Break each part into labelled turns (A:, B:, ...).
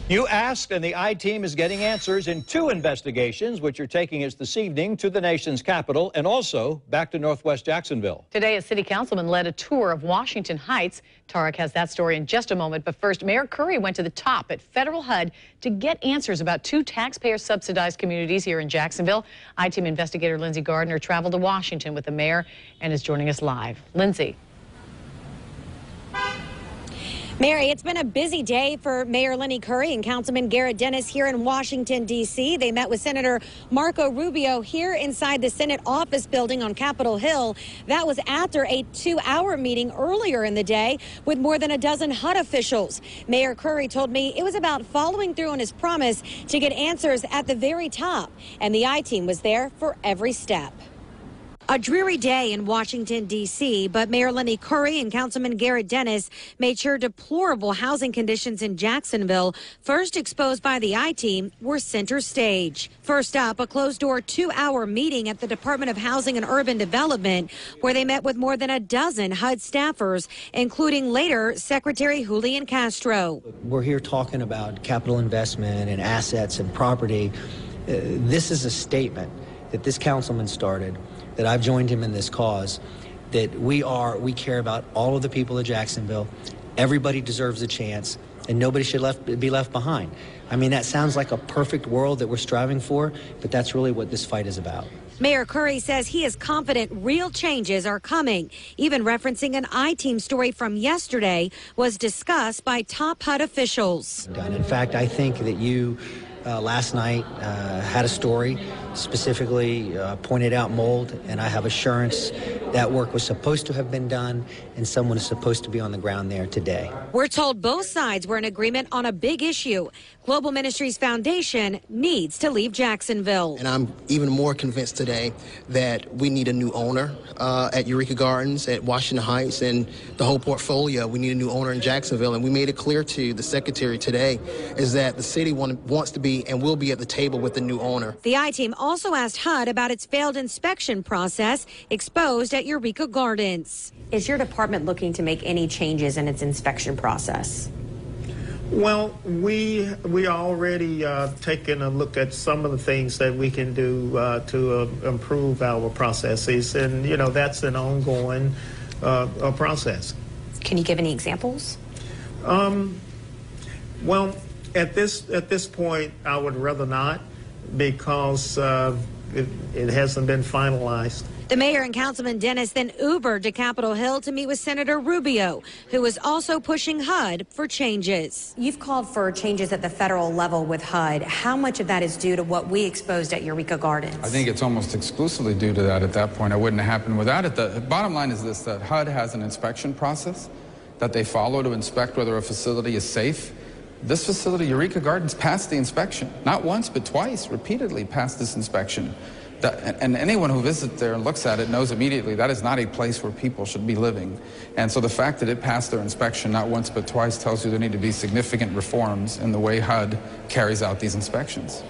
A: You asked, and the I-Team is getting answers in 2 investigations, which are taking us this evening to the nation's capital and also back to Northwest Jacksonville.
B: Today, a city councilman led a tour of Washington Heights. Tarek has that story in just a moment. But first, Mayor Curry went to the top at federal HUD to get answers about 2 taxpayer-subsidized communities here in Jacksonville. I-Team investigator Lindsay Gardner traveled to Washington with the mayor and is joining us live. Lindsay.
C: Mary, it's been a busy day for Mayor Lenny Curry and Councilman Garrett here in Washington, D.C. They met with Senator Marco Rubio here inside the Senate office building on Capitol Hill. That was after a 2-hour meeting earlier in the day with more than a dozen HUD officials. Mayor Curry told me it was about following through on his promise to get answers at the very top, and the I-Team was there for every step. A dreary day in Washington, D.C., but Mayor Lenny Curry and Councilman Garrett made sure deplorable housing conditions in Jacksonville, first exposed by the I-Team, were center stage. First up, a closed-door 2-hour meeting at the Department of Housing and Urban Development, where they met with more than a dozen HUD staffers, including later Secretary Julian Castro.
D: We're here talking about capital investment and assets and property. This is a statement that this councilman started, that I've joined him in this cause, that we care about all of the people of Jacksonville. Everybody deserves a chance, and nobody should be left behind. I mean, that sounds like a perfect world that we're striving for, but that's really what this fight is about.
C: Mayor Curry says he is confident real changes are coming. Even referencing an I-Team story from yesterday was discussed by top HUD officials.
D: In fact, I think that you last night had a story specifically pointed out mold, and I have assurance that work was supposed to have been done and someone is supposed to be on the ground there today.
C: We're told both sides were in agreement on a big issue. Global Ministries Foundation needs to leave Jacksonville.
E: And I'm even more convinced today that we need a new owner at Eureka Gardens, at Washington Heights, and the whole portfolio. We need a new owner in Jacksonville, and we made it clear to the secretary today is that the city wants to be and will be at the table with the new owner.
C: The I-Team also asked HUD about its failed inspection process exposed at Eureka Gardens.
F: Is your department looking to make any changes in its inspection process?
G: Well, we already taken a look at some of the things that we can do to improve our processes, and you know that's an ongoing process.
F: Can you give any examples?
G: Well, at this point, I would rather not, because it hasn't been finalized.
C: The mayor and Councilman then Ubered to Capitol Hill to meet with Senator Rubio, who is also pushing HUD for changes.
F: You've called for changes at the federal level with HUD. How much of that is due to what we exposed at Eureka Gardens?
H: I think it's almost exclusively due to that at that point. It wouldn't have happened without it. The bottom line is this, that HUD has an inspection process that they follow to inspect whether a facility is safe. This facility, Eureka Gardens, passed the inspection. Not once, but twice, repeatedly passed this inspection. And anyone who visits there and looks at it knows immediately that is not a place where people should be living. And so the fact that it passed their inspection not once but twice tells you there need to be significant reforms in the way HUD carries out these inspections.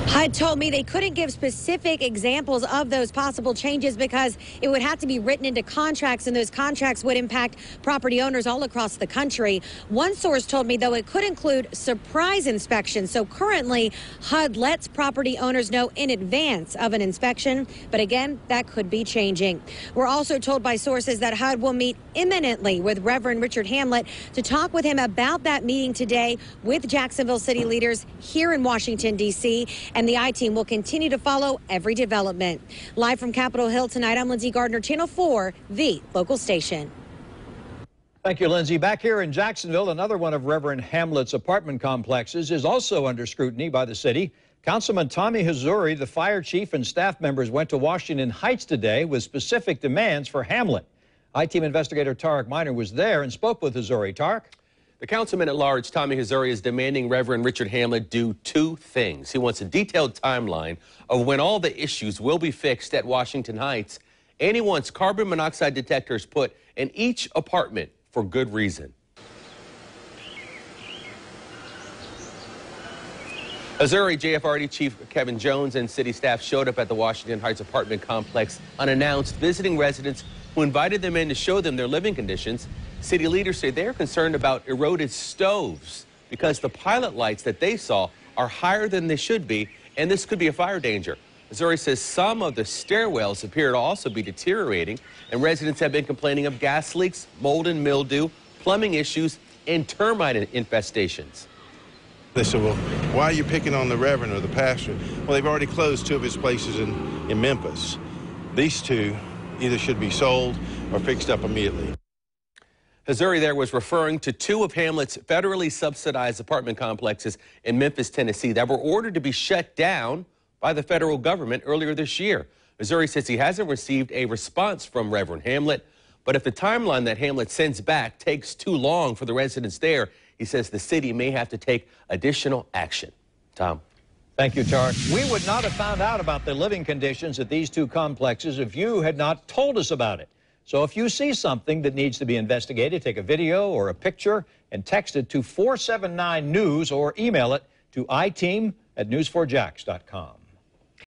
C: HUD told me they couldn't give specific examples of those possible changes because it would have to be written into contracts, and those contracts would impact property owners all across the country. One source told me, though, it could include surprise inspections. So currently, HUD lets property owners know in advance of an inspection. But again, that could be changing. We're also told by sources that HUD will meet imminently with Reverend Richard Hamlet to talk with him about that meeting today with Jacksonville city leaders here in Washington, D.C., and the I-Team will continue to follow every development. Live from Capitol Hill tonight, I'm Lindsay Gardner, Channel 4, the local station.
A: Thank you, Lindsay. Back here in Jacksonville, another one of Reverend Hamlet's apartment complexes is also under scrutiny by the city. Councilman Tommy Hazuri, the fire chief, and staff members went to Washington Heights today with specific demands for Hamlet. I-Team investigator Tarek Miner was there and spoke with Hazuri. Tarek?
I: The councilman at large, Tommy Hazuri, is demanding Reverend Richard Hamlet do 2 things. He wants a detailed timeline of when all the issues will be fixed at Washington Heights, and he wants carbon monoxide detectors put in each apartment for good reason. Hazuri, JFRD Chief Kevin Jones, and city staff showed up at the Washington Heights apartment complex unannounced, visiting residents who invited them in to show them their living conditions. City leaders say they're concerned about eroded stoves because the pilot lights that they saw are higher than they should be, and this could be a fire danger. Missouri says some of the stairwells appear to also be deteriorating, and residents have been complaining of gas leaks, mold and mildew, plumbing issues, and termite infestations.
J: They said, well, why are you picking on the Reverend or the pastor? Well, they've already closed 2 of his places in Memphis. These 2 either should be sold or fixed up immediately.
I: Missouri there was referring to 2 of Hamlet's federally subsidized apartment complexes in Memphis, Tennessee that were ordered to be shut down by the federal government earlier this year. Missouri says he hasn't received a response from Reverend Hamlet, but if the timeline that Hamlet sends back takes too long for the residents there, he says the city may have to take additional action. Tom.
A: Thank you, Tarek. We would not have found out about the living conditions at these 2 complexes if you had not told us about it. So if you see something that needs to be investigated, take a video or a picture and text it to 479 News or email it to iteam@news4jax.com.